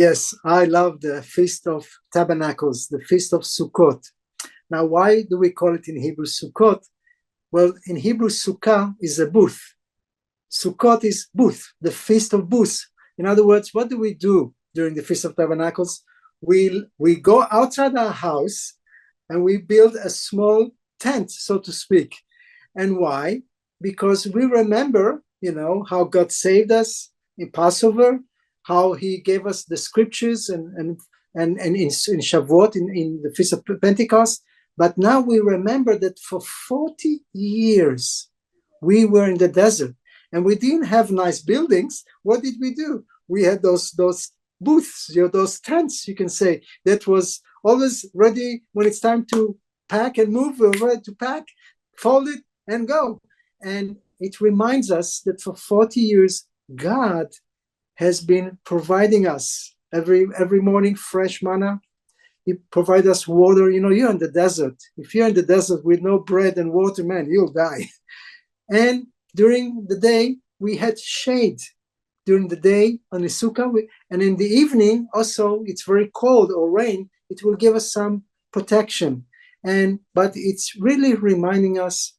Yes, I love the Feast of Tabernacles, the Feast of Sukkot. Now, why do we call it in Hebrew Sukkot? Well, in Hebrew, Sukkah is a booth. Sukkot is booth, the Feast of Booths. In other words, what do we do during the Feast of Tabernacles? We go outside our house and we build a small tent, so to speak. And why? Because we remember, how God saved us in Passover, how he gave us the scriptures and in Shavuot, in the Feast of Pentecost. But now we remember that for 40 years, we were in the desert and we didn't have nice buildings. What did we do? We had those booths, those tents, you can say, that was always ready when it's time to pack and move. We're ready to pack, fold it, and go. And it reminds us that for 40 years, God has been providing us every morning fresh manna. He provides us water. You're in the desert. If you're in the desert with no bread and water, man, you'll die. And during the day, we had shade. During the day on the sukkah, and in the evening, also, it's very cold or rain, it will give us some protection. But it's really reminding us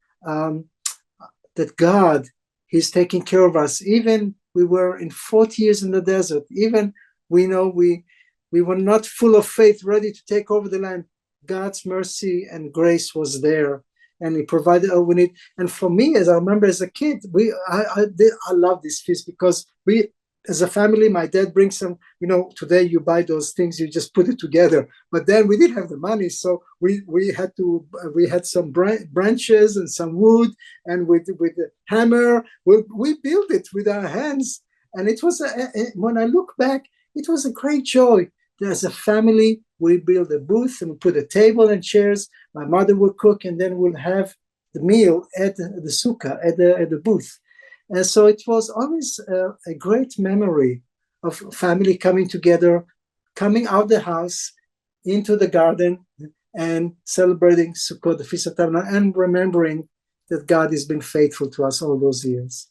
that God, he's taking care of us. Even we were in 40 years in the desert, even we know we were not full of faith, ready to take over the land. God's mercy and grace was there, and he provided all we need. And for me, as I remember as a kid, I love this feast because we, as a family, my dad brings some, today you buy those things, you just put it together. But then we didn't have the money, so we had some branches and some wood, and with the hammer, we built it with our hands. And it was, when I look back, it was a great joy. As a family, we built a booth and we put a table and chairs. My mother would cook, and then we'll have the meal at the sukkah, at the booth. And so it was always a great memory of family coming together, coming out the house into the garden and celebrating Sukkot, the Feast of Tabernacles, and remembering that God has been faithful to us all those years.